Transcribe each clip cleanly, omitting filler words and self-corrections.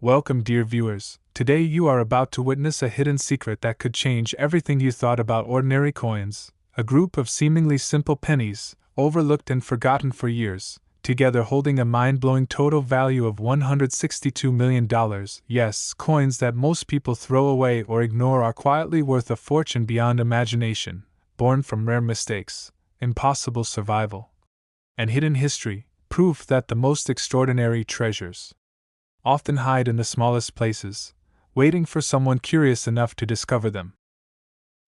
Welcome, dear viewers. Today you are about to witness a hidden secret that could change everything you thought about ordinary coins. A group of seemingly simple pennies, overlooked and forgotten for years, together holding a mind-blowing total value of $162 million. Yes, coins that most people throw away or ignore are quietly worth a fortune beyond imagination, born from rare mistakes, impossible survival, and hidden history, proof that the most extraordinary treasures often hide in the smallest places, waiting for someone curious enough to discover them.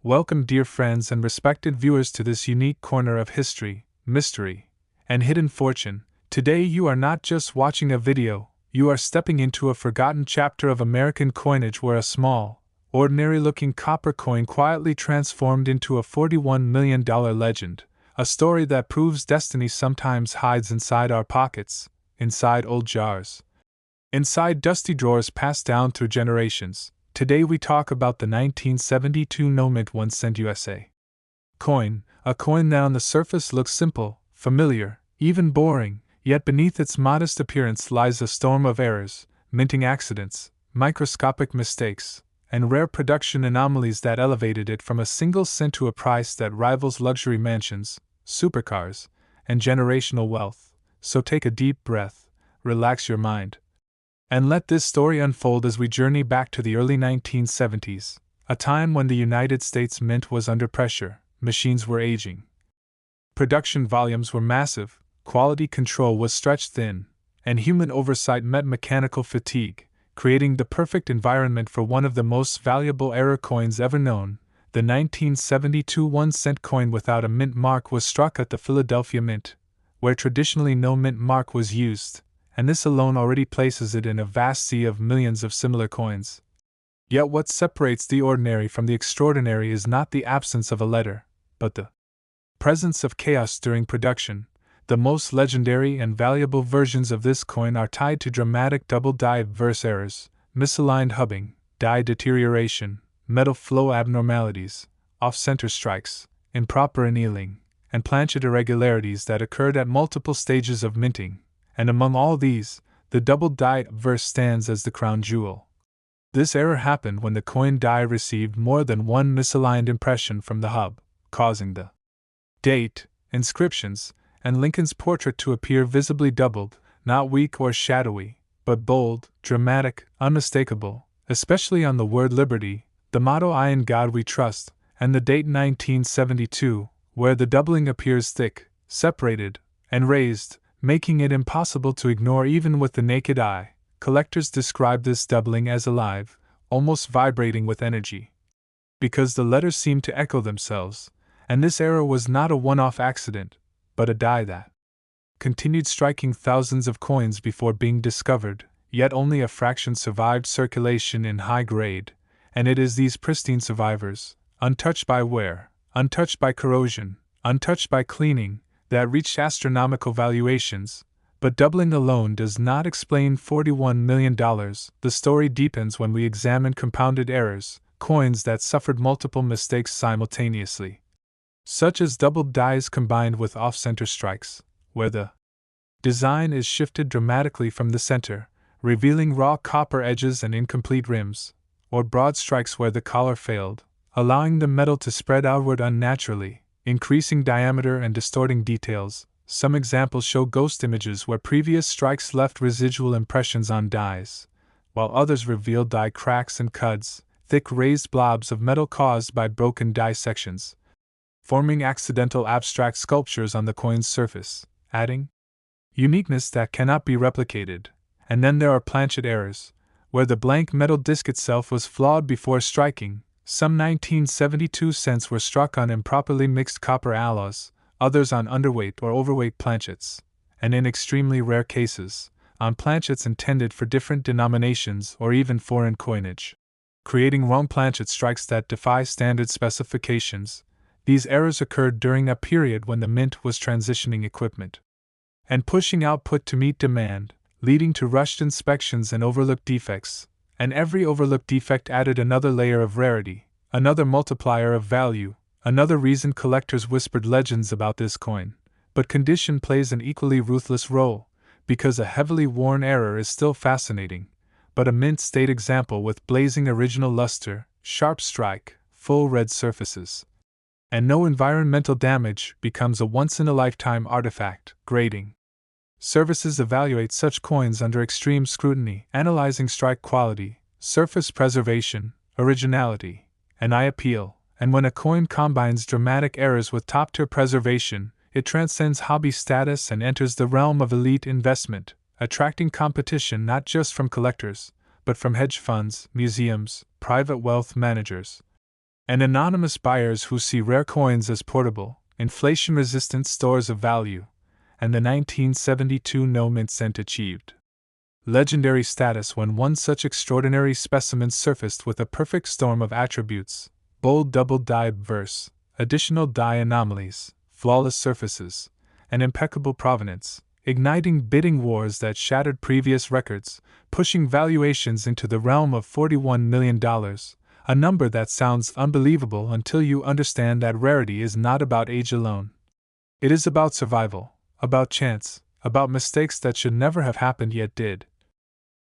Welcome, dear friends and respected viewers, to this unique corner of history, mystery, and hidden fortune. Today you are not just watching a video, you are stepping into a forgotten chapter of American coinage where a small, ordinary-looking copper coin quietly transformed into a $41 million legend, a story that proves destiny sometimes hides inside our pockets, inside old jars, inside dusty drawers passed down through generations. Today we talk about the 1972 Nomad 1 cent USA coin, a coin that on the surface looks simple, familiar, even boring, yet beneath its modest appearance lies a storm of errors, minting accidents, microscopic mistakes, and rare production anomalies that elevated it from a single cent to a price that rivals luxury mansions, supercars, and generational wealth. So take a deep breath, relax your mind, and let this story unfold as we journey back to the early 1970s, a time when the United States Mint was under pressure, machines were aging, production volumes were massive, quality control was stretched thin, and human oversight met mechanical fatigue, creating the perfect environment for one of the most valuable error coins ever known. The 1972 1-cent coin without a mint mark was struck at the Philadelphia Mint, where traditionally no mint mark was used, and this alone already places it in a vast sea of millions of similar coins. Yet what separates the ordinary from the extraordinary is not the absence of a letter, but the presence of chaos during production. The most legendary and valuable versions of this coin are tied to dramatic double-die verse errors, misaligned hubbing, die deterioration, metal flow abnormalities, off-center strikes, improper annealing, and planchet irregularities that occurred at multiple stages of minting. And among all these, the double-die verse stands as the crown jewel. This error happened when the coin die received more than one misaligned impression from the hub, causing the date, inscriptions, and Lincoln's portrait to appear visibly doubled, not weak or shadowy, but bold, dramatic, unmistakable, especially on the word liberty, the motto "I in God we trust," and the date 1972, where the doubling appears thick, separated, and raised, making it impossible to ignore even with the naked eye. Collectors describe this doubling as alive, almost vibrating with energy, because the letters seem to echo themselves, and this error was not a one-off accident, but a die that continued striking thousands of coins before being discovered, yet only a fraction survived circulation in high grade, and it is these pristine survivors, untouched by wear, untouched by corrosion, untouched by cleaning, that reached astronomical valuations. But doubling alone does not explain $41 million. The story deepens when we examine compounded errors, coins that suffered multiple mistakes simultaneously, such as doubled dies combined with off-center strikes, where the design is shifted dramatically from the center, revealing raw copper edges and incomplete rims, or broad strikes where the collar failed, allowing the metal to spread outward unnaturally, increasing diameter and distorting details. Some examples show ghost images where previous strikes left residual impressions on dies, while others reveal die cracks and cuts, thick raised blobs of metal caused by broken die sections, forming accidental abstract sculptures on the coin's surface, adding uniqueness that cannot be replicated. And then there are planchet errors, where the blank metal disc itself was flawed before striking. Some 1972 cents were struck on improperly mixed copper alloys, others on underweight or overweight planchets, and in extremely rare cases, on planchets intended for different denominations or even foreign coinage, creating wrong planchet strikes that defy standard specifications. These errors occurred during a period when the Mint was transitioning equipment and pushing output to meet demand, leading to rushed inspections and overlooked defects. And every overlooked defect added another layer of rarity, another multiplier of value, another reason collectors whispered legends about this coin. But condition plays an equally ruthless role, because a heavily worn error is still fascinating, but a mint-state example with blazing original luster, sharp strike, full red surfaces. And no environmental damage, becomes a once-in-a-lifetime artifact. Grading. Services evaluate such coins under extreme scrutiny, analyzing strike quality, surface preservation, originality, and eye appeal, and when a coin combines dramatic errors with top-tier preservation, it transcends hobby status and enters the realm of elite investment, attracting competition not just from collectors, but from hedge funds, museums, private wealth managers, and anonymous buyers who see rare coins as portable, inflation-resistant stores of value. And the 1972 no mint cent achieved legendary status when one such extraordinary specimen surfaced with a perfect storm of attributes: bold double die obverse, additional die anomalies, flawless surfaces, and impeccable provenance, igniting bidding wars that shattered previous records, pushing valuations into the realm of $41 million, a number that sounds unbelievable until you understand that rarity is not about age alone. It is about survival, about chance, about mistakes that should never have happened yet did,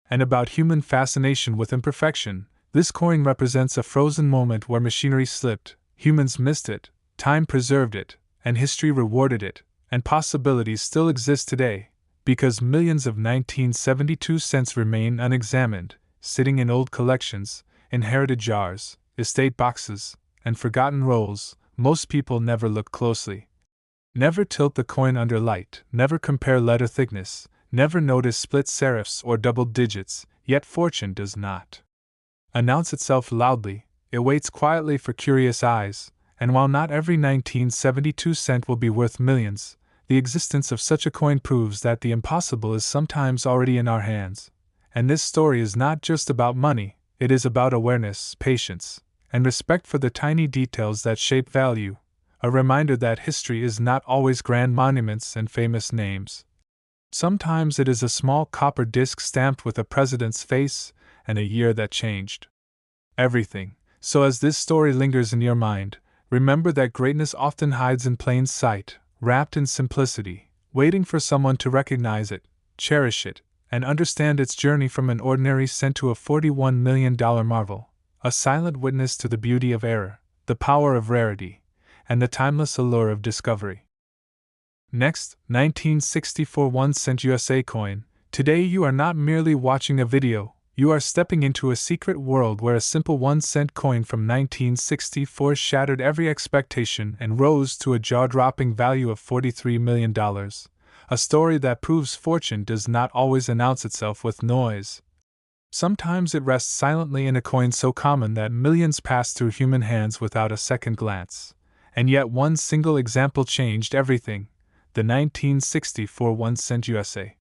and about human fascination with imperfection. This coin represents a frozen moment where machinery slipped, humans missed it, time preserved it, and history rewarded it, and possibilities still exist today, because millions of 1972 cents remain unexamined, sitting in old collections, inherited jars, estate boxes, and forgotten rolls. Most people never look closely. Never tilt the coin under light, never compare letter thickness, never notice split serifs or double digits, yet fortune does not announce itself loudly, it waits quietly for curious eyes, and while not every 1972 cent will be worth millions, the existence of such a coin proves that the impossible is sometimes already in our hands. And this story is not just about money, it is about awareness, patience, and respect for the tiny details that shape value, a reminder that history is not always grand monuments and famous names. Sometimes it is a small copper disc stamped with a president's face and a year that changed everything. So as this story lingers in your mind, remember that greatness often hides in plain sight, wrapped in simplicity, waiting for someone to recognize it, cherish it, and understand its journey from an ordinary cent to a $41 million marvel, a silent witness to the beauty of error, the power of rarity, and the timeless allure of discovery. Next, 1964 1-cent USA coin. Today you are not merely watching a video, you are stepping into a secret world where a simple 1-cent coin from 1964 shattered every expectation and rose to a jaw-dropping value of $43 million. A story that proves fortune does not always announce itself with noise. Sometimes it rests silently in a coin so common that millions pass through human hands without a second glance. And yet one single example changed everything. The 1964 1-cent USA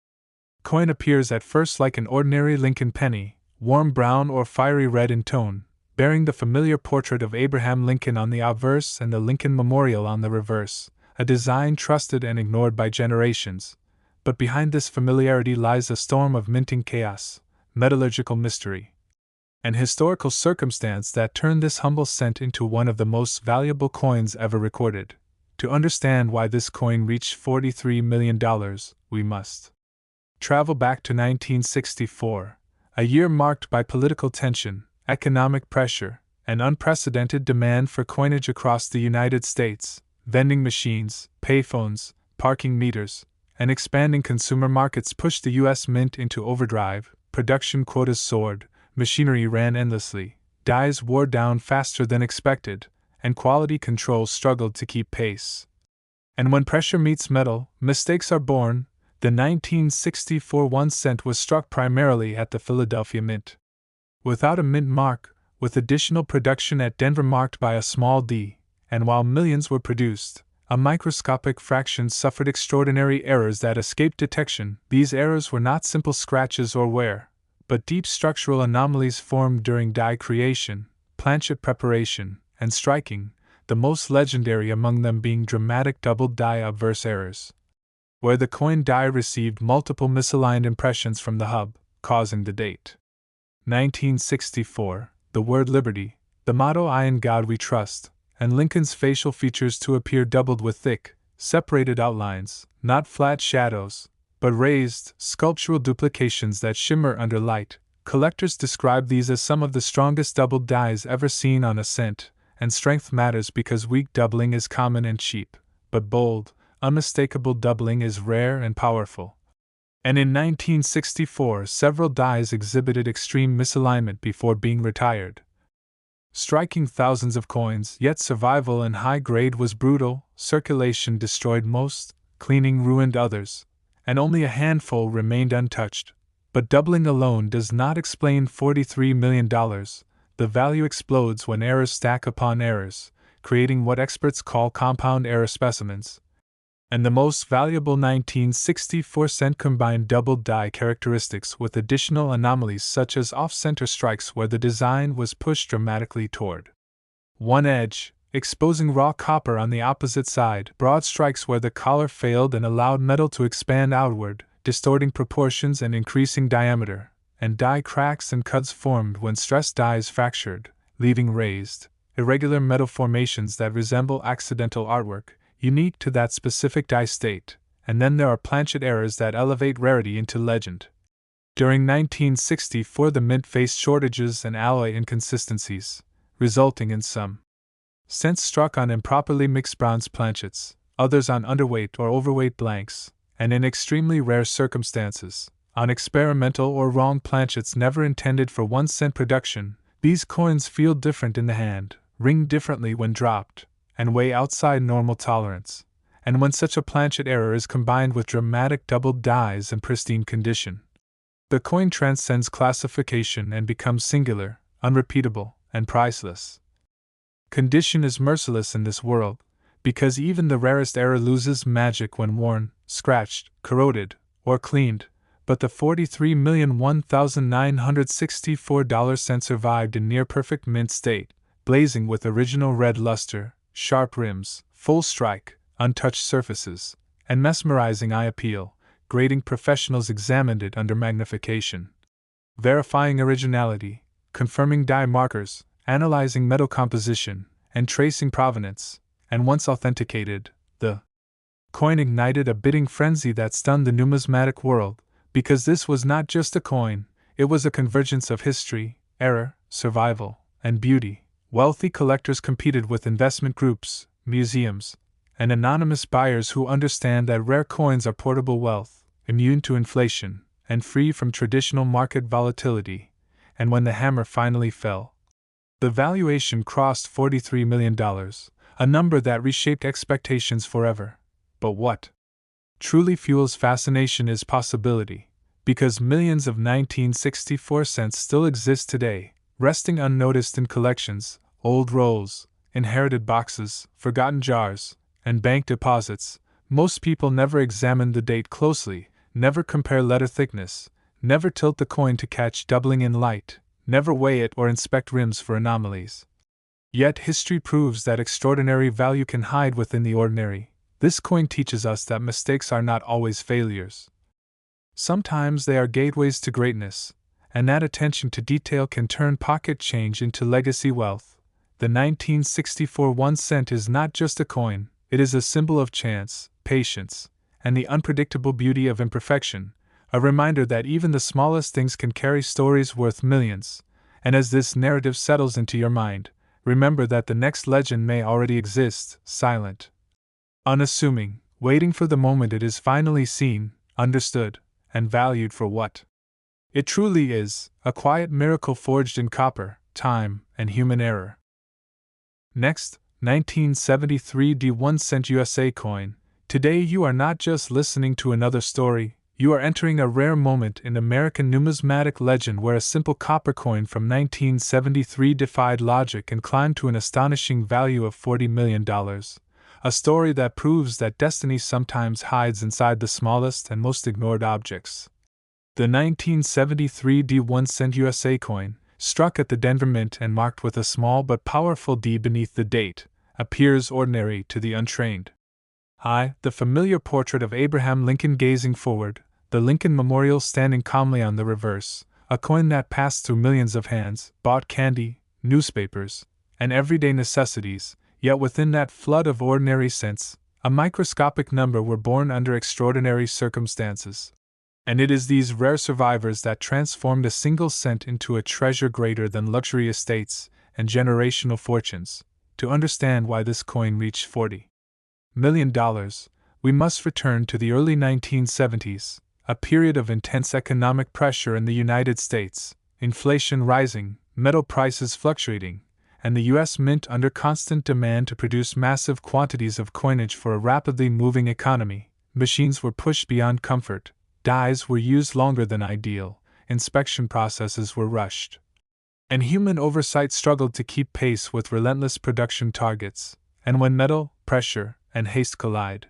coin appears at first like an ordinary Lincoln penny, warm brown or fiery red in tone, bearing the familiar portrait of Abraham Lincoln on the obverse and the Lincoln Memorial on the reverse, a design trusted and ignored by generations. But behind this familiarity lies a storm of minting chaos, metallurgical mystery, and historical circumstance that turned this humble cent into one of the most valuable coins ever recorded. To understand why this coin reached $43 million, we must travel back to 1964, a year marked by political tension, economic pressure, and unprecedented demand for coinage across the United States. Vending machines, payphones, parking meters, and expanding consumer markets pushed the U.S. Mint into overdrive, production quotas soared, machinery ran endlessly, dies wore down faster than expected, and quality control struggled to keep pace. And when pressure meets metal, mistakes are born. The 1964 1-cent was struck primarily at the Philadelphia Mint. Without a mint mark, with additional production at Denver marked by a small d, and while millions were produced, a microscopic fraction suffered extraordinary errors that escaped detection. These errors were not simple scratches or wear, but deep structural anomalies formed during die creation, planchet preparation, and striking, the most legendary among them being dramatic double die obverse errors, where the coin die received multiple misaligned impressions from the hub, causing the date 1964, the word liberty, the motto I in God we trust, and Lincoln's facial features to appear doubled with thick, separated outlines, not flat shadows, but raised, sculptural duplications that shimmer under light, Collectors describe these as some of the strongest doubled dies ever seen on a cent, and strength matters because weak doubling is common and cheap, but bold, unmistakable doubling is rare and powerful. And in 1964, several dies exhibited extreme misalignment before being retired, striking thousands of coins, yet survival in high grade was brutal, circulation destroyed most, cleaning ruined others, and only a handful remained untouched. But doubling alone does not explain $43 million. The value explodes when errors stack upon errors, creating what experts call compound error specimens. And the most valuable 1964 cent combined doubled die characteristics with additional anomalies such as off-center strikes where the design was pushed dramatically toward one edge, exposing raw copper on the opposite side, broad strikes where the collar failed and allowed metal to expand outward, distorting proportions and increasing diameter, and die cracks and cuts formed when stressed dies fractured, leaving raised, irregular metal formations that resemble accidental artwork, unique to that specific die state, and then there are planchet errors that elevate rarity into legend. During 1964, the mint faced shortages and alloy inconsistencies, resulting in some cents struck on improperly mixed bronze planchets, others on underweight or overweight blanks, and in extremely rare circumstances, on experimental or wrong planchets never intended for 1 cent production. These coins feel different in the hand, ring differently when dropped, and weigh outside normal tolerance, and when such a planchet error is combined with dramatic doubled dies in pristine condition, the coin transcends classification and becomes singular, unrepeatable, and priceless. Condition is merciless in this world, because even the rarest error loses magic when worn, scratched, corroded, or cleaned, but the $43,001,964 cent survived in near-perfect mint state, blazing with original red luster, sharp rims, full strike, untouched surfaces, and mesmerizing eye appeal. Grading professionals examined it under magnification, verifying originality, confirming die markers, analyzing metal composition, and tracing provenance, and once authenticated, the coin ignited a bidding frenzy that stunned the numismatic world, because this was not just a coin, it was a convergence of history, error, survival, and beauty. Wealthy collectors competed with investment groups, museums, and anonymous buyers who understand that rare coins are portable wealth, immune to inflation, and free from traditional market volatility. And when the hammer finally fell, the valuation crossed $43 million, a number that reshaped expectations forever. But what truly fuels fascination is possibility, because millions of 1964 cents still exist today, resting unnoticed in collections, old rolls, inherited boxes, forgotten jars, and bank deposits. Most people never examine the date closely, never compare letter thickness, never tilt the coin to catch doubling in light, never weigh it or inspect rims for anomalies. Yet history proves that extraordinary value can hide within the ordinary. This coin teaches us that mistakes are not always failures. Sometimes they are gateways to greatness, and that attention to detail can turn pocket change into legacy wealth. The 1964 1 cent is not just a coin, it is a symbol of chance, patience, and the unpredictable beauty of imperfection, a reminder that even the smallest things can carry stories worth millions. And as this narrative settles into your mind, remember that the next legend may already exist, silent, unassuming, waiting for the moment it is finally seen, understood, and valued for what it truly is, a quiet miracle forged in copper, time, and human error. Next, 1973 D1 cent USA coin. Today you are not just listening to another story, you are entering a rare moment in American numismatic legend where a simple copper coin from 1973 defied logic and climbed to an astonishing value of $40 million. A story that proves that destiny sometimes hides inside the smallest and most ignored objects. The 1973 D1 cent USA coin, struck at the Denver Mint and marked with a small but powerful D beneath the date, appears ordinary to the untrained eye. The familiar portrait of Abraham Lincoln gazing forward, the Lincoln Memorial standing calmly on the reverse, a coin that passed through millions of hands, bought candy, newspapers, and everyday necessities, yet within that flood of ordinary cents, a microscopic number were born under extraordinary circumstances. And it is these rare survivors that transformed a single cent into a treasure greater than luxury estates and generational fortunes. To understand why this coin reached $40 million, we must return to the early 1970s, a period of intense economic pressure in the United States, inflation rising, metal prices fluctuating, and the U.S. Mint under constant demand to produce massive quantities of coinage for a rapidly moving economy. Machines were pushed beyond comfort, dies were used longer than ideal, inspection processes were rushed, and human oversight struggled to keep pace with relentless production targets. And when metal, pressure, and haste collide,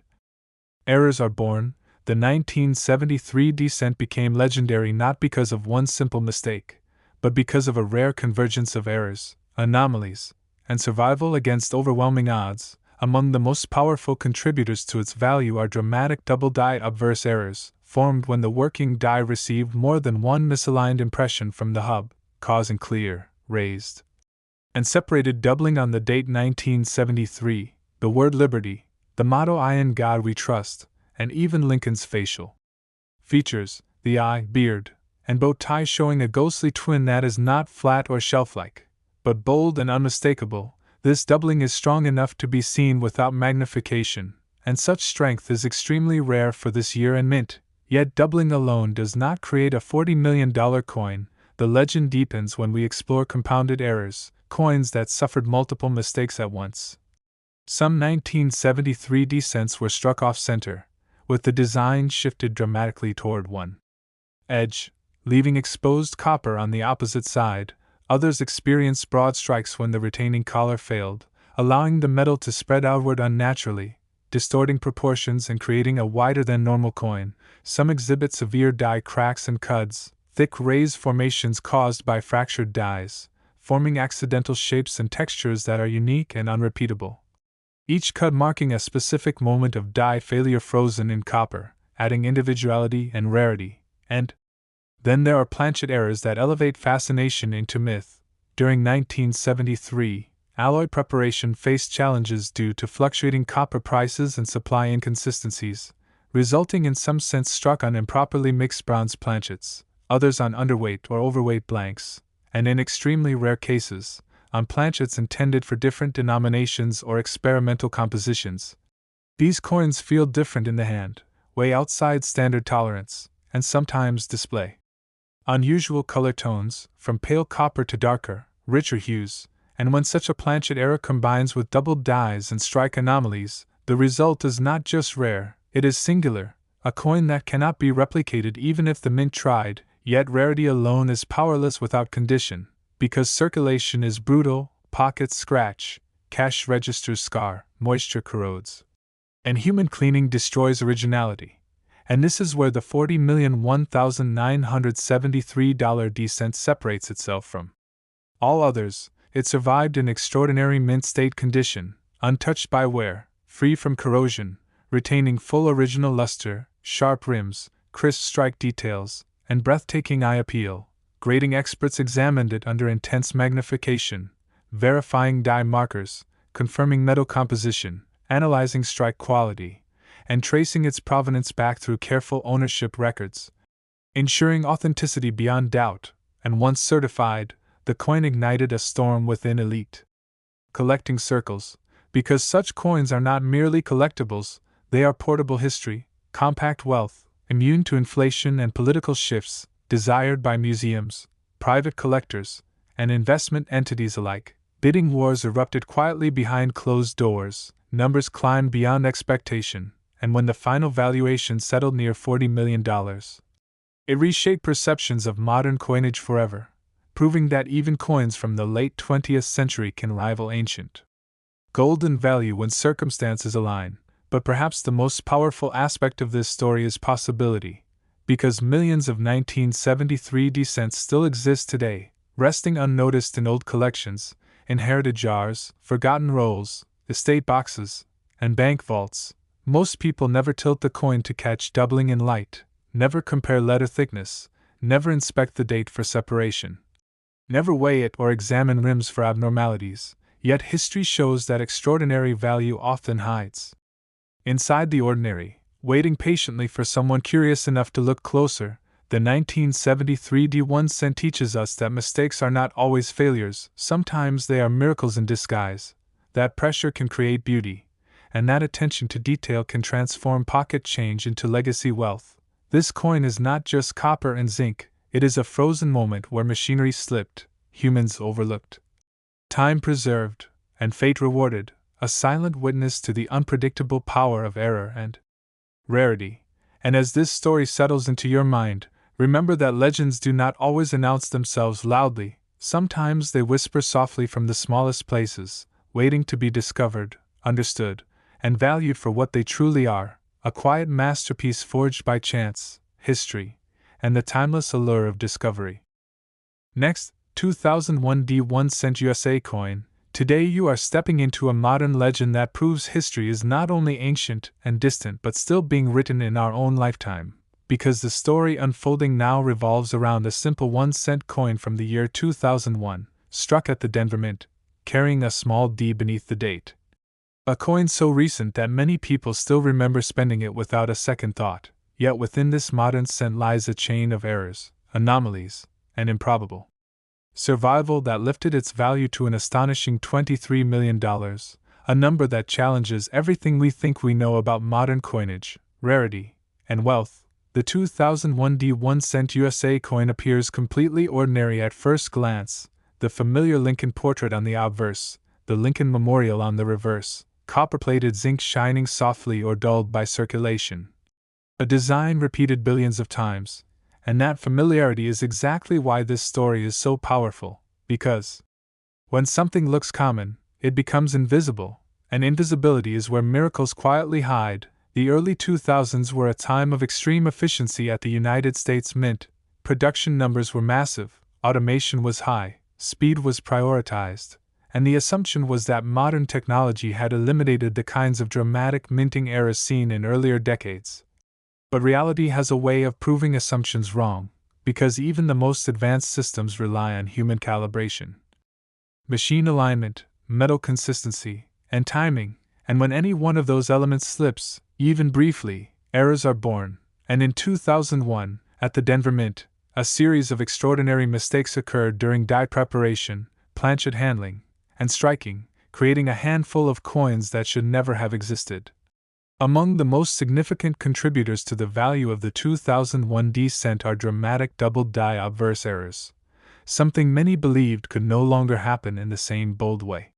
errors are born. The 1973 descent became legendary not because of one simple mistake, but because of a rare convergence of errors, anomalies, and survival against overwhelming odds. Among the most powerful contributors to its value are dramatic double-die obverse errors, formed when the working die received more than one misaligned impression from the hub, causing clear, raised, and separated doubling on the date 1973, the word liberty, the motto "I in God we trust," and even Lincoln's facial features, the eye, beard, and bow tie showing a ghostly twin that is not flat or shelf-like, but bold and unmistakable. This doubling is strong enough to be seen without magnification, and such strength is extremely rare for this year and mint. Yet doubling alone does not create a $40 million coin. The legend deepens when we explore compounded errors, coins that suffered multiple mistakes at once. Some 1973 descents were struck off-center, with the design shifted dramatically toward one edge, leaving exposed copper on the opposite side. Others experienced broad strikes when the retaining collar failed, allowing the metal to spread outward unnaturally, distorting proportions and creating a wider than normal coin. Some exhibit severe die cracks and cuds, thick raised formations caused by fractured dies, forming accidental shapes and textures that are unique and unrepeatable. Each cud marking a specific moment of die failure frozen in copper, adding individuality and rarity. And then there are planchet errors that elevate fascination into myth. During 1973, alloy preparation faced challenges due to fluctuating copper prices and supply inconsistencies, resulting in some cents struck on improperly mixed bronze planchets, others on underweight or overweight blanks, and in extremely rare cases, on planchets intended for different denominations or experimental compositions. These coins feel different in the hand, way outside standard tolerance, and sometimes display unusual color tones, from pale copper to darker, richer hues, and when such a planchet error combines with doubled dies and strike anomalies, the result is not just rare, it is singular, a coin that cannot be replicated even if the mint tried. Yet rarity alone is powerless without condition, because circulation is brutal, pockets scratch, cash registers scar, moisture corrodes, and human cleaning destroys originality. And this is where the $40,001,973 descent separates itself from all others. It survived in extraordinary mint state condition, untouched by wear, free from corrosion, retaining full original luster, sharp rims, crisp strike details, and breathtaking eye appeal. Grading experts examined it under intense magnification, verifying die markers, confirming metal composition, analyzing strike quality, and tracing its provenance back through careful ownership records, ensuring authenticity beyond doubt. And once certified, the coin ignited a storm within elite collecting circles, because such coins are not merely collectibles, they are portable history, compact wealth, immune to inflation and political shifts, desired by museums, private collectors, and investment entities alike. Bidding wars erupted quietly behind closed doors, numbers climbed beyond expectation, and when the final valuation settled near $40 million, it reshaped perceptions of modern coinage forever, proving that even coins from the late 20th century can rival ancient gold in value when circumstances align. But perhaps the most powerful aspect of this story is possibility, because millions of 1973 descents still exist today, resting unnoticed in old collections, inherited jars, forgotten rolls, estate boxes, and bank vaults. Most people never tilt the coin to catch doubling in light, never compare letter thickness, never inspect the date for separation, never weigh it or examine rims for abnormalities, yet history shows that extraordinary value often hides inside the ordinary. waiting patiently for someone curious enough to look closer. The 1973 D1 cent teaches us that mistakes are not always failures, sometimes they are miracles in disguise, that pressure can create beauty, and that attention to detail can transform pocket change into legacy wealth. This coin is not just copper and zinc, it is a frozen moment where machinery slipped, humans overlooked, time preserved, and fate rewarded, a silent witness to the unpredictable power of error and rarity. And as this story settles into your mind, remember that legends do not always announce themselves loudly, sometimes they whisper softly from the smallest places, waiting to be discovered, understood, and valued for what they truly are, a quiet masterpiece forged by chance, history, and the timeless allure of discovery. Next, 2001 D1 cent USA coin. Today you are stepping into a modern legend that proves history is not only ancient and distant but still being written in our own lifetime, because the story unfolding now revolves around a simple 1-cent coin from the year 2001, struck at the Denver Mint, carrying a small D beneath the date. A coin so recent that many people still remember spending it without a second thought, yet within this modern cent lies a chain of errors, anomalies, and improbable survival that lifted its value to an astonishing $23 million, a number that challenges everything we think we know about modern coinage, rarity, and wealth. The 2001 D1 cent USA coin appears completely ordinary at first glance, the familiar Lincoln portrait on the obverse, the Lincoln Memorial on the reverse, copper-plated zinc shining softly or dulled by circulation. A design repeated billions of times. And that familiarity is exactly why this story is so powerful, because when something looks common, it becomes invisible, and invisibility is where miracles quietly hide. The early 2000s were a time of extreme efficiency at the United States Mint. Production numbers were massive, automation was high, speed was prioritized, and the assumption was that modern technology had eliminated the kinds of dramatic minting errors seen in earlier decades. But reality has a way of proving assumptions wrong, because even the most advanced systems rely on human calibration, machine alignment, metal consistency, and timing, and when any one of those elements slips, even briefly, errors are born. And in 2001, at the Denver Mint, a series of extraordinary mistakes occurred during die preparation, planchet handling, and striking, creating a handful of coins that should never have existed. Among the most significant contributors to the value of the 2001 D cent are dramatic double die obverse errors, something many believed could no longer happen in the same bold way.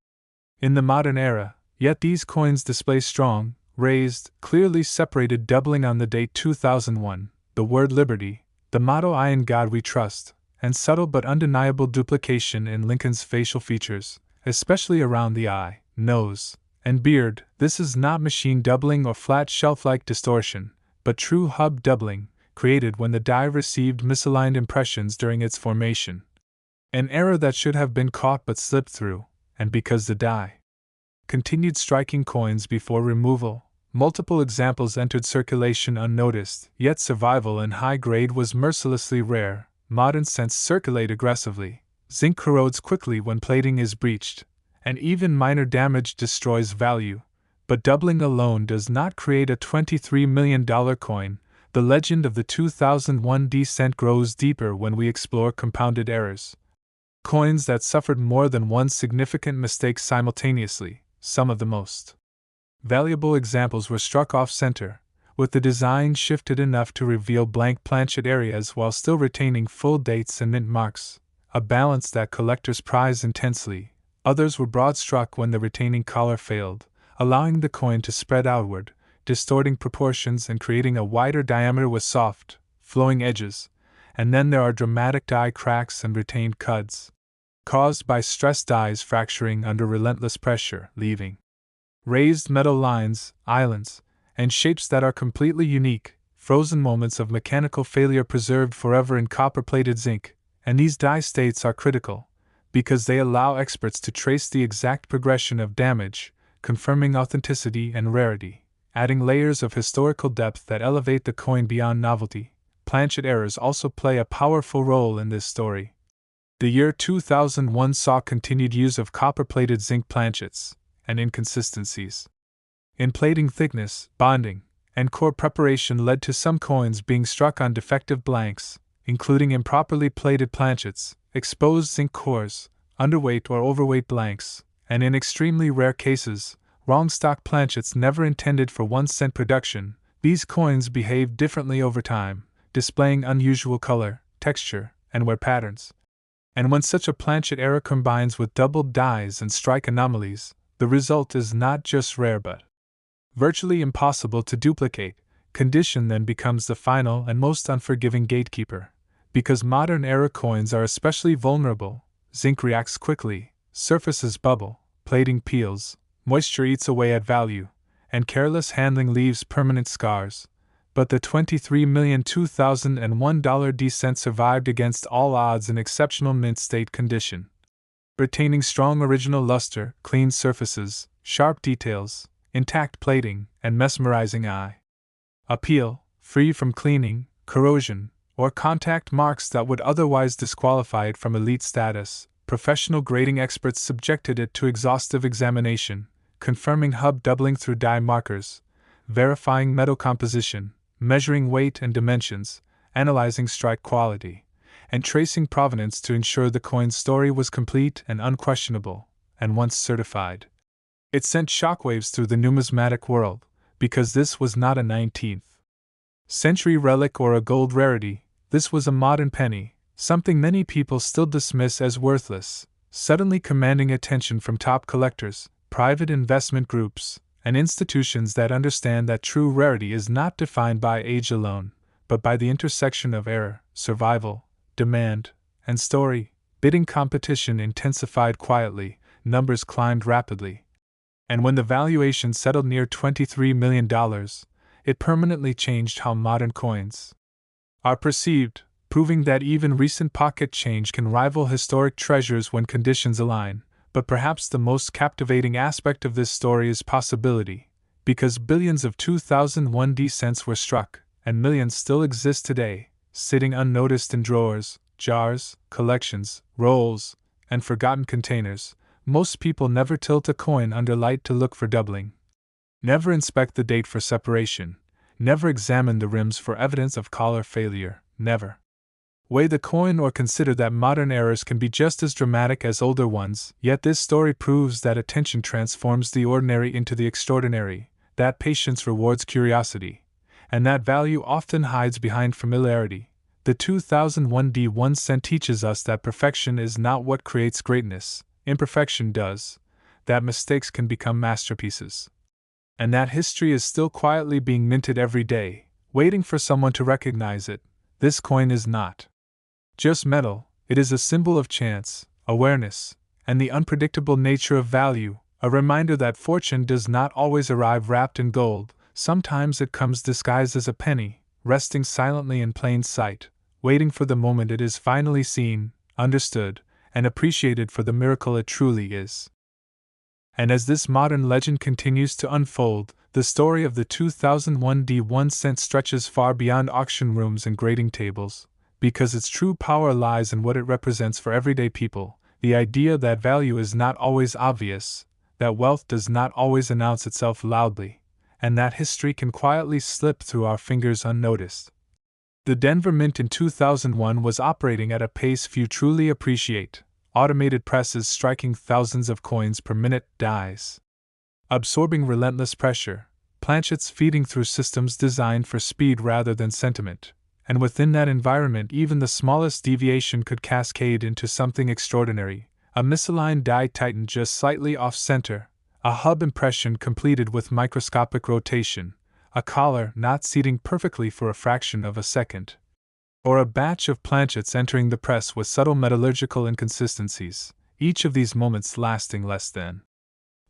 In the modern era, yet these coins display strong, raised, clearly separated doubling on the date 2001, the word liberty, the motto I in God we trust, and subtle but undeniable duplication in Lincoln's facial features, especially around the eye, nose, and beard. This is not machine doubling or flat shelf-like distortion, but true hub doubling, created when the die received misaligned impressions during its formation. An error that should have been caught but slipped through, and because the die continued striking coins before removal, multiple examples entered circulation unnoticed, yet survival in high grade was mercilessly rare. Modern cents circulate aggressively, zinc corrodes quickly when plating is breached, and even minor damage destroys value, but doubling alone does not create a $23 million coin. The legend of the 2001 D cent grows deeper when we explore compounded errors. Coins that suffered more than one significant mistake simultaneously. Some of the most valuable examples were struck off-center, with the design shifted enough to reveal blank planchet areas while still retaining full dates and mint marks, a balance that collectors prize intensely. Others were broad-struck when the retaining collar failed, allowing the coin to spread outward, distorting proportions and creating a wider diameter with soft, flowing edges. And then there are dramatic die cracks and retained cuts, caused by stressed dies fracturing under relentless pressure, leaving raised metal lines, islands, and shapes that are completely unique, frozen moments of mechanical failure preserved forever in copper-plated zinc. And these die states are critical, because they allow experts to trace the exact progression of damage, confirming authenticity and rarity, adding layers of historical depth that elevate the coin beyond novelty. Planchet errors also play a powerful role in this story. The year 2001 saw continued use of copper-plated zinc planchets, and inconsistencies in plating thickness, bonding, and core preparation led to some coins being struck on defective blanks, including improperly plated planchets, exposed zinc cores, underweight or overweight blanks, and in extremely rare cases, wrong stock planchets never intended for 1-cent production. These coins behaved differently over time, displaying unusual color, texture, and wear patterns. And when such a planchet error combines with doubled dies and strike anomalies, the result is not just rare but virtually impossible to duplicate. Condition then becomes the final and most unforgiving gatekeeper. Because modern era coins are especially vulnerable, zinc reacts quickly, surfaces bubble, plating peels, moisture eats away at value, and careless handling leaves permanent scars. But the $23,002,001 descent survived against all odds in exceptional mint state condition, retaining strong original luster, clean surfaces, sharp details, intact plating, and mesmerizing eye appeal, free from cleaning, corrosion, or contact marks that would otherwise disqualify it from elite status. Professional grading experts subjected it to exhaustive examination, confirming hub doubling through die markers, verifying metal composition, measuring weight and dimensions, analyzing strike quality, and tracing provenance to ensure the coin's story was complete and unquestionable. And once certified, it sent shockwaves through the numismatic world, because this was not a 19th century relic or a gold rarity. This was a modern penny, something many people still dismiss as worthless, suddenly commanding attention from top collectors, private investment groups, and institutions that understand that true rarity is not defined by age alone, but by the intersection of error, survival, demand, and story. Bidding competition intensified quietly, numbers climbed rapidly. And when the valuation settled near $23 million, it permanently changed how modern coins are perceived, proving that even recent pocket change can rival historic treasures when conditions align. But perhaps the most captivating aspect of this story is possibility, because billions of 2001 cents were struck, and millions still exist today, sitting unnoticed in drawers, jars, collections, rolls, and forgotten containers. Most people never tilt a coin under light to look for doubling, never inspect the date for separation, never examine the rims for evidence of collar failure, never weigh the coin or consider that modern errors can be just as dramatic as older ones. Yet this story proves that attention transforms the ordinary into the extraordinary, that patience rewards curiosity, and that value often hides behind familiarity. The 2001 1-cent teaches us that perfection is not what creates greatness, imperfection does, that mistakes can become masterpieces, and that history is still quietly being minted every day, waiting for someone to recognize it. This coin is not just metal, it is a symbol of chance, awareness, and the unpredictable nature of value, a reminder that fortune does not always arrive wrapped in gold. Sometimes it comes disguised as a penny, resting silently in plain sight, waiting for the moment it is finally seen, understood, and appreciated for the miracle it truly is. And as this modern legend continues to unfold, the story of the 2001 1-cent stretches far beyond auction rooms and grading tables, because its true power lies in what it represents for everyday people, the idea that value is not always obvious, that wealth does not always announce itself loudly, and that history can quietly slip through our fingers unnoticed. The Denver Mint in 2001 was operating at a pace few truly appreciate, automated presses striking thousands of coins per minute, dies absorbing relentless pressure, planchets feeding through systems designed for speed rather than sentiment, and within that environment even the smallest deviation could cascade into something extraordinary. A misaligned die tightened just slightly off-center, a hub impression completed with microscopic rotation, a collar not seating perfectly for a fraction of a second, or a batch of planchets entering the press with subtle metallurgical inconsistencies, each of these moments lasting less than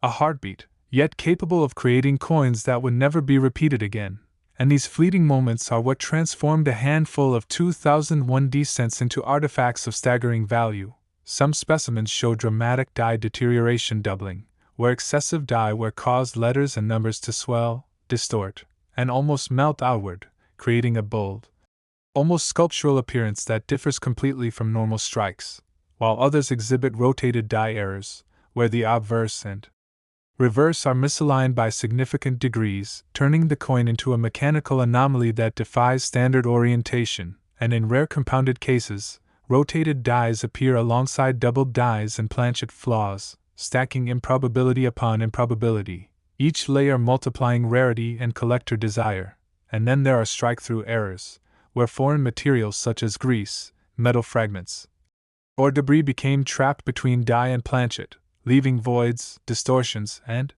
a heartbeat, yet capable of creating coins that would never be repeated again. And these fleeting moments are what transformed a handful of 2001 cents into artifacts of staggering value. Some specimens show dramatic die deterioration doubling, where excessive die wear caused letters and numbers to swell, distort, and almost melt outward, creating a bold, almost sculptural appearance that differs completely from normal strikes, while others exhibit rotated die errors, where the obverse and Reverse are misaligned by significant degrees, turning the coin into a mechanical anomaly that defies standard orientation, and in rare compounded cases, rotated dies appear alongside doubled dies and planchet flaws, stacking improbability upon improbability, each layer multiplying rarity and collector desire. And then there are strike-through errors, where foreign materials such as grease, metal fragments, or debris became trapped between die and planchet, leaving voids, distortions, and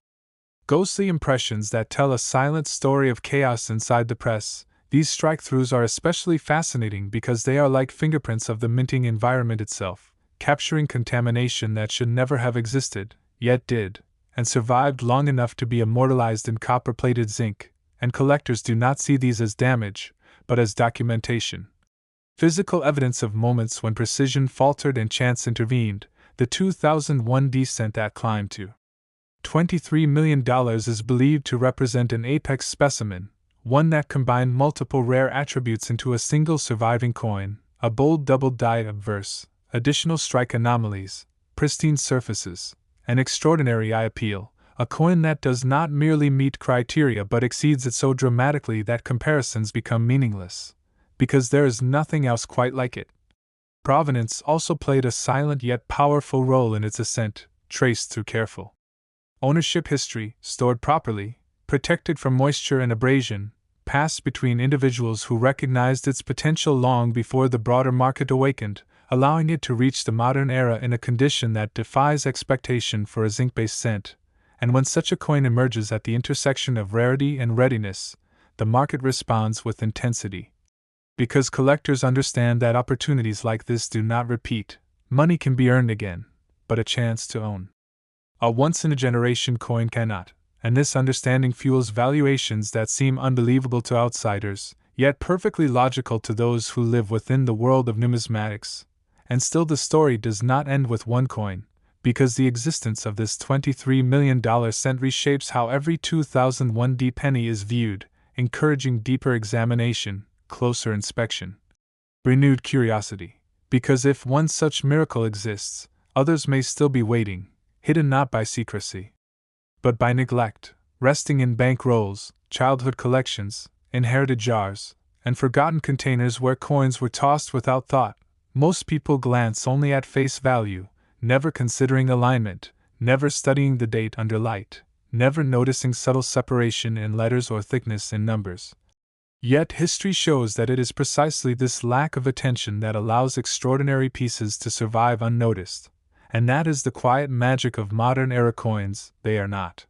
ghostly impressions that tell a silent story of chaos inside the press. These strike-throughs are especially fascinating because they are like fingerprints of the minting environment itself, capturing contamination that should never have existed, yet did, and survived long enough to be immortalized in copper-plated zinc, and collectors do not see these as damage, but as documentation. Physical evidence of moments when precision faltered and chance intervened. The 2001 descent that climbed to $23 million is believed to represent an apex specimen, one that combined multiple rare attributes into a single surviving coin: a bold double die obverse, additional strike anomalies, pristine surfaces, an extraordinary eye appeal, a coin that does not merely meet criteria but exceeds it so dramatically that comparisons become meaningless, because there is nothing else quite like it. Provenance also played a silent yet powerful role in its ascent, traced through careful ownership history, stored properly, protected from moisture and abrasion, passed between individuals who recognized its potential long before the broader market awakened, allowing it to reach the modern era in a condition that defies expectation for a zinc-based cent. And when such a coin emerges at the intersection of rarity and readiness, the market responds with intensity. Because collectors understand that opportunities like this do not repeat, money can be earned again, but a chance to own a once-in-a-generation coin cannot, and this understanding fuels valuations that seem unbelievable to outsiders, yet perfectly logical to those who live within the world of numismatics. And still the story does not end with one coin, because the existence of this $23 million cent reshapes how every 2001 penny is viewed, encouraging deeper examination, closer inspection, renewed curiosity, because if one such miracle exists, others may still be waiting, hidden not by secrecy, but by neglect, resting in bank rolls, childhood collections, inherited jars, and forgotten containers where coins were tossed without thought. Most people glance only at face value, never considering alignment, never studying the date under light, never noticing subtle separation in letters or thickness in numbers. Yet history shows that it is precisely this lack of attention that allows extraordinary pieces to survive unnoticed, and that is the quiet magic of modern-era coins. They are not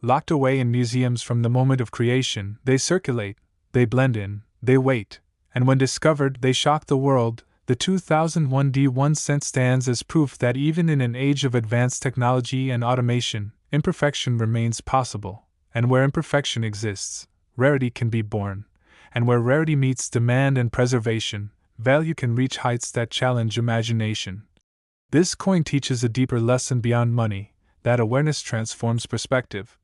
locked away in museums from the moment of creation. They circulate, they blend in, they wait, and when discovered they shock the world. The 2001 1 cent stands as proof that even in an age of advanced technology and automation, imperfection remains possible, and where imperfection exists, rarity can be born. And where rarity meets demand and preservation, value can reach heights that challenge imagination. This coin teaches a deeper lesson beyond money, that awareness transforms perspective,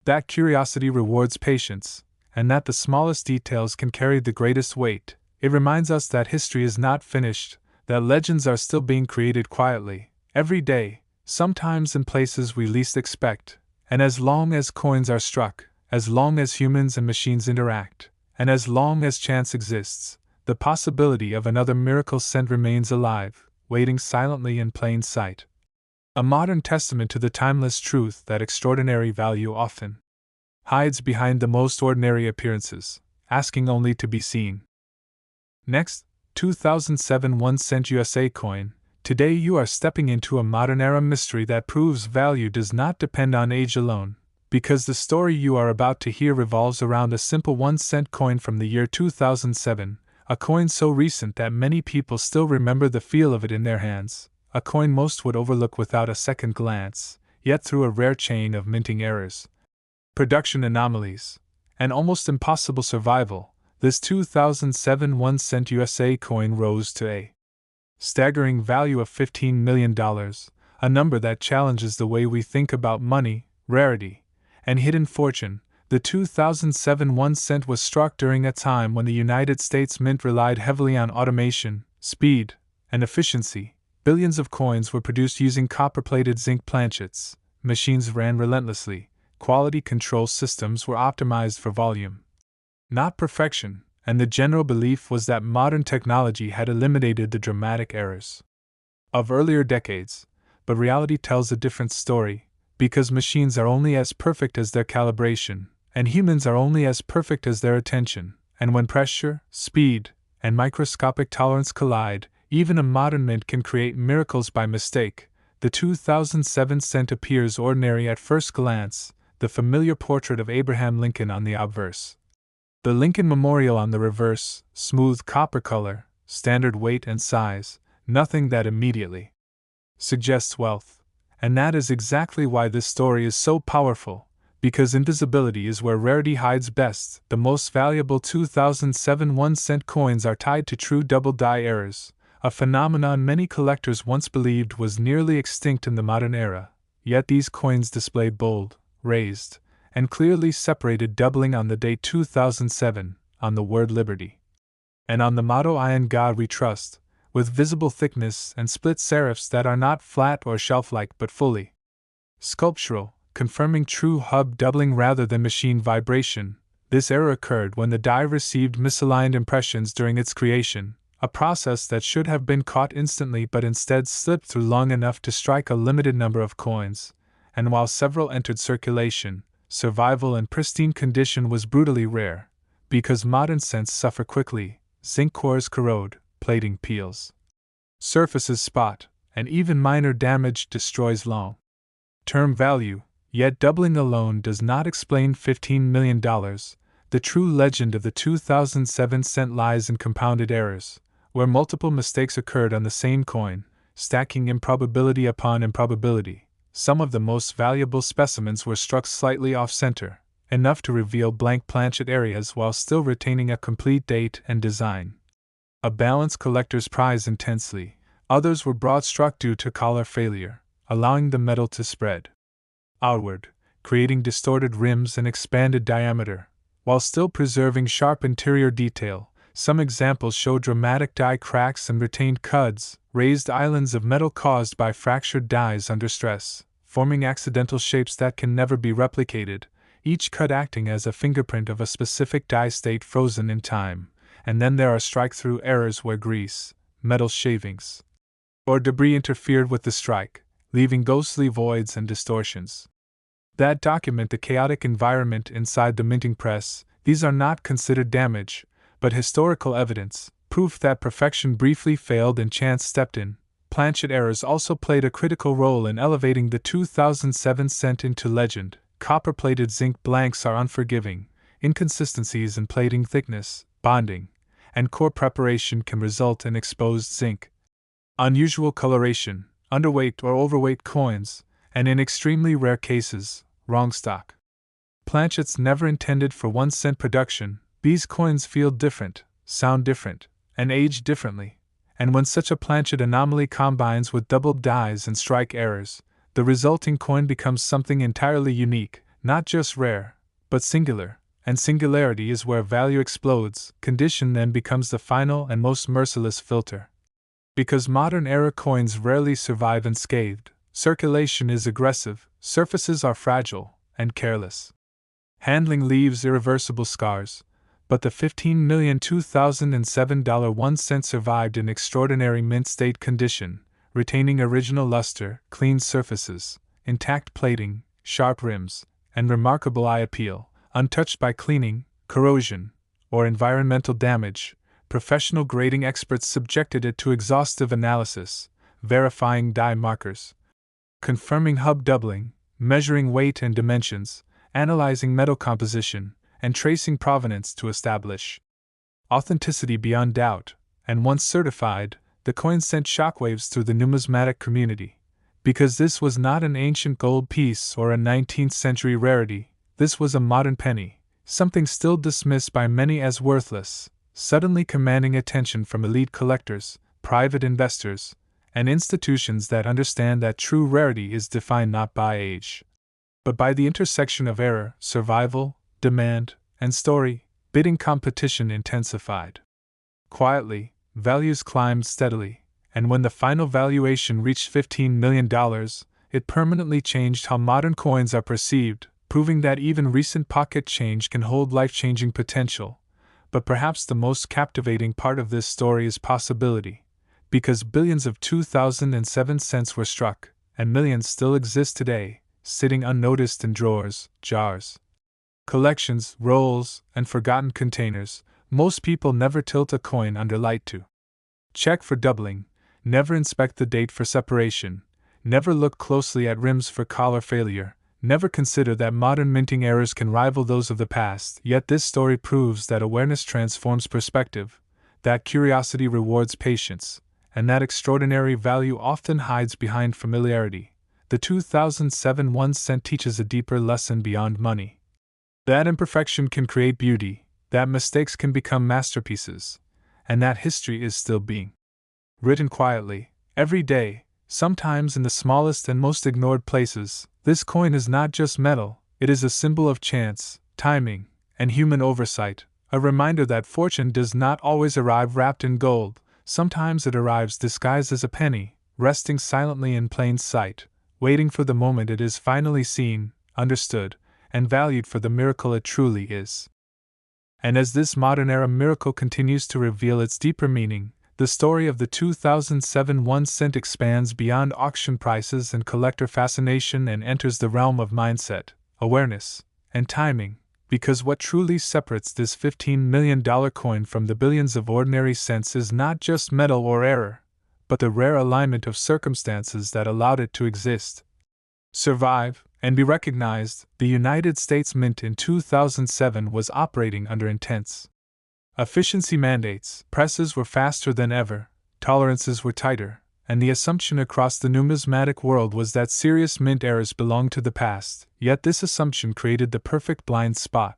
that curiosity rewards patience, and that the smallest details can carry the greatest weight. It reminds us that history is not finished, that legends are still being created quietly, every day, sometimes in places we least expect, and as long as coins are struck, as long as humans and machines interact, and as long as chance exists, the possibility of another miracle cent remains alive, waiting silently in plain sight. A modern testament to the timeless truth that extraordinary value often hides behind the most ordinary appearances, asking only to be seen. Next, 2007 1 cent USA coin. Today you are stepping into a modern era mystery that proves value does not depend on age alone, because the story you are about to hear revolves around a simple 1 cent coin from the year 2007, a coin so recent that many people still remember the feel of it in their hands, a coin most would overlook without a second glance, yet through a rare chain of minting errors, production anomalies, and almost impossible survival, this 2007 1 cent USA coin rose to a staggering value of $15 million, a number that challenges the way we think about money, rarity, and hidden fortune. The 2007 1 cent was struck during a time when the United States Mint relied heavily on automation, speed, and efficiency. Billions of coins were produced using copper-plated zinc planchets, machines ran relentlessly, quality control systems were optimized for volume, not perfection, and the general belief was that modern technology had eliminated the dramatic errors of earlier decades. But reality tells a different story, because machines are only as perfect as their calibration, and humans are only as perfect as their attention, and when pressure, speed, and microscopic tolerance collide, even a modern mint can create miracles by mistake. The 2007 cent appears ordinary at first glance, the familiar portrait of Abraham Lincoln on the obverse. The Lincoln Memorial on the reverse, smooth copper color, standard weight and size, nothing that immediately suggests wealth. And that is exactly why this story is so powerful, because invisibility is where rarity hides best. The most valuable 2007 1-cent coins are tied to true double-die errors, a phenomenon many collectors once believed was nearly extinct in the modern era. Yet these coins display bold, raised, and clearly separated doubling on the date 2007, on the word liberty, and on the motto I in God we trust, with visible thickness and split serifs that are not flat or shelf-like but fully sculptural, confirming true hub doubling rather than machine vibration. This error occurred when the die received misaligned impressions during its creation, a process that should have been caught instantly but instead slipped through long enough to strike a limited number of coins, and while several entered circulation, survival in pristine condition was brutally rare. Because modern cents suffer quickly, zinc cores corrode, plating peels, surfaces spot, and even minor damage destroys long-term value. Yet doubling alone does not explain $15 million. The true legend of the 2007 cent lies in compounded errors, where multiple mistakes occurred on the same coin, stacking improbability upon improbability. Some of the most valuable specimens were struck slightly off-center, enough to reveal blank planchet areas while still retaining a complete date and design. A balance collectors prize intensely. Others were broad-struck due to collar failure, allowing the metal to spread outward, creating distorted rims and expanded diameter, while still preserving sharp interior detail. Some examples show dramatic die cracks and retained cuds, raised islands of metal caused by fractured dies under stress, forming accidental shapes that can never be replicated, each cut acting as a fingerprint of a specific die state frozen in time. And then there are strike-through errors where grease, metal shavings, or debris interfered with the strike, leaving ghostly voids and distortions that document the chaotic environment inside the minting press. These are not considered damage, but historical evidence, proof that perfection briefly failed and chance stepped in. Planchet errors also played a critical role in elevating the 2007 cent into legend. Copper-plated zinc blanks are unforgiving. Inconsistencies in plating thickness, bonding, and core preparation can result in exposed zinc, unusual coloration, underweight or overweight coins, and in extremely rare cases, wrong stock. Planchets never intended for 1-cent production, these coins feel different, sound different, and age differently, and when such a planchet anomaly combines with doubled dies and strike errors, the resulting coin becomes something entirely unique, not just rare, but singular. And singularity is where value explodes. Condition then becomes the final and most merciless filter. Because modern era coins rarely survive unscathed, circulation is aggressive, surfaces are fragile and careless. Handling leaves irreversible scars, but the $15 million 2007 1-cent survived in extraordinary mint state condition, retaining original luster, clean surfaces, intact plating, sharp rims, and remarkable eye appeal. Untouched by cleaning, corrosion, or environmental damage. Professional grading experts subjected it to exhaustive analysis, verifying die markers, confirming hub doubling, measuring weight and dimensions, analyzing metal composition, and tracing provenance to establish authenticity beyond doubt. And once certified, the coin sent shockwaves through the numismatic community. Because this was not an ancient gold piece or a 19th century rarity. This was a modern penny, something still dismissed by many as worthless, suddenly commanding attention from elite collectors, private investors, and institutions that understand that true rarity is defined not by age, but by the intersection of error, survival, demand, and story. Bidding competition intensified. Quietly, values climbed steadily, and when the final valuation reached $15 million, it permanently changed how modern coins are perceived, proving that even recent pocket change can hold life-changing potential. But perhaps the most captivating part of this story is possibility, because billions of 2007 cents were struck, and millions still exist today, sitting unnoticed in drawers, jars, collections, rolls, and forgotten containers. Most people never tilt a coin under light to check for doubling, never inspect the date for separation, never look closely at rims for collar failure, never consider that modern minting errors can rival those of the past. Yet this story proves that awareness transforms perspective, that curiosity rewards patience, and that extraordinary value often hides behind familiarity. The 2007 1 cent teaches a deeper lesson beyond money. That imperfection can create beauty, that mistakes can become masterpieces, and that history is still being written quietly, every day, sometimes in the smallest and most ignored places. This coin is not just metal, it is a symbol of chance, timing, and human oversight, a reminder that fortune does not always arrive wrapped in gold. Sometimes it arrives disguised as a penny, resting silently in plain sight, waiting for the moment it is finally seen, understood, and valued for the miracle it truly is. And as this modern-era miracle continues to reveal its deeper meaning, the story of the 2007 1 cent expands beyond auction prices and collector fascination and enters the realm of mindset, awareness, and timing, because what truly separates this $15 million coin from the billions of ordinary cents is not just metal or error, but the rare alignment of circumstances that allowed it to exist, survive, and be recognized. The United States Mint in 2007 was operating under intense efficiency mandates. Presses were faster than ever, tolerances were tighter, and the assumption across the numismatic world was that serious mint errors belonged to the past. Yet this assumption created the perfect blind spot,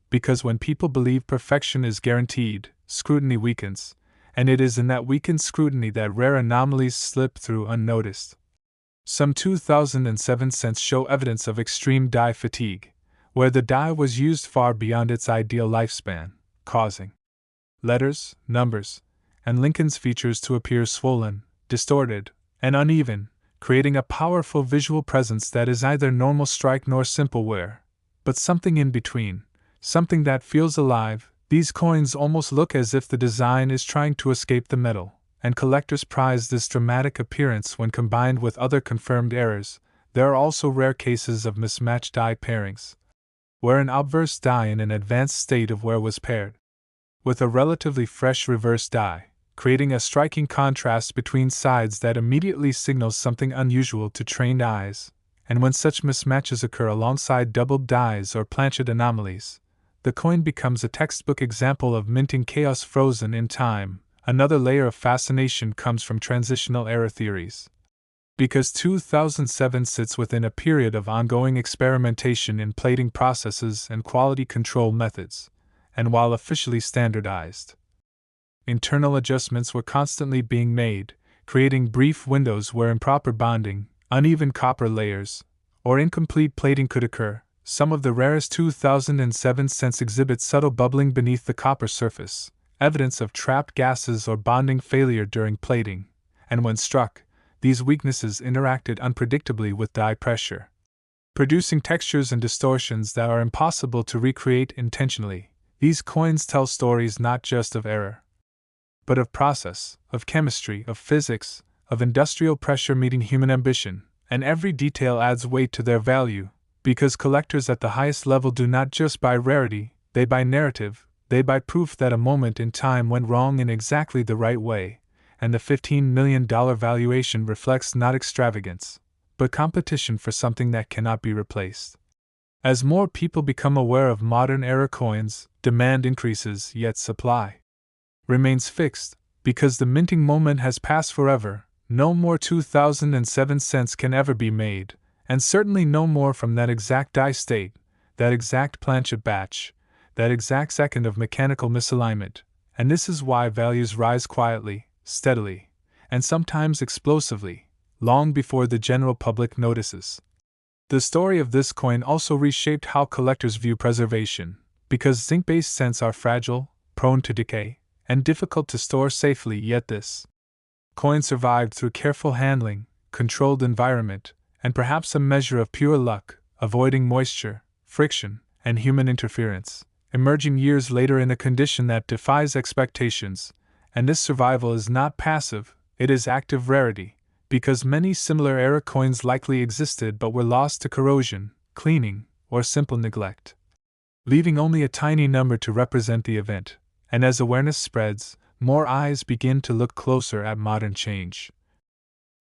because when people believe perfection is guaranteed, scrutiny weakens, and it is in that weakened scrutiny that rare anomalies slip through unnoticed. Some 2007 cents show evidence of extreme die fatigue, where the die was used far beyond its ideal lifespan, causing letters, numbers, and Lincoln's features to appear swollen, distorted, and uneven, creating a powerful visual presence that is neither normal strike nor simple wear, but something in between, something that feels alive. These coins almost look as if the design is trying to escape the metal, and collectors prize this dramatic appearance when combined with other confirmed errors. There are also rare cases of mismatched die pairings, where an obverse die in an advanced state of wear was paired with a relatively fresh reverse die, creating a striking contrast between sides that immediately signals something unusual to trained eyes. And when such mismatches occur alongside doubled dies or planchet anomalies, the coin becomes a textbook example of minting chaos frozen in time. Another layer of fascination comes from transitional error theories. Because 2007 sits within a period of ongoing experimentation in plating processes and quality control methods, and while officially standardized, internal adjustments were constantly being made, creating brief windows where improper bonding, uneven copper layers, or incomplete plating could occur. Some of the rarest 2007 cents exhibit subtle bubbling beneath the copper surface, evidence of trapped gases or bonding failure during plating, and when struck, these weaknesses interacted unpredictably with die pressure, producing textures and distortions that are impossible to recreate intentionally. These coins tell stories not just of error, but of process, of chemistry, of physics, of industrial pressure meeting human ambition, and every detail adds weight to their value, because collectors at the highest level do not just buy rarity, they buy narrative, they buy proof that a moment in time went wrong in exactly the right way, and the $15 million valuation reflects not extravagance, but competition for something that cannot be replaced. As more people become aware of modern era coins, demand increases, yet supply remains fixed, because the minting moment has passed forever. No more 2007 cents can ever be made, and certainly no more from that exact die state, that exact planchet batch, that exact second of mechanical misalignment. And this is why values rise quietly, steadily, and sometimes explosively, long before the general public notices. The story of this coin also reshaped how collectors view preservation, because zinc-based cents are fragile, prone to decay, and difficult to store safely. Yet this coin survived through careful handling, controlled environment, and perhaps a measure of pure luck, avoiding moisture, friction, and human interference, emerging years later in a condition that defies expectations. And this survival is not passive, it is active rarity, because many similar era coins likely existed but were lost to corrosion, cleaning, or simple neglect, leaving only a tiny number to represent the event. And as awareness spreads, more eyes begin to look closer at modern change.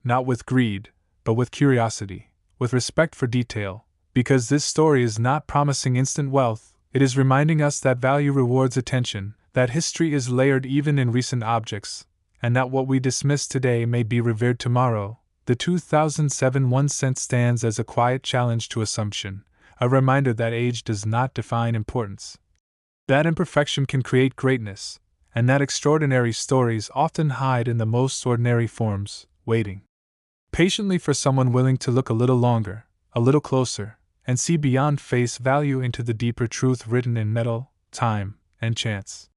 Not with greed, but with curiosity, with respect for detail, because this story is not promising instant wealth, it is reminding us that value rewards attention, that history is layered even in recent objects, and that what we dismiss today may be revered tomorrow. The 2007 1 cent stands as a quiet challenge to assumption, a reminder that age does not define importance, that imperfection can create greatness, and that extraordinary stories often hide in the most ordinary forms, waiting patiently for someone willing to look a little longer, a little closer, and see beyond face value into the deeper truth written in metal, time, and chance.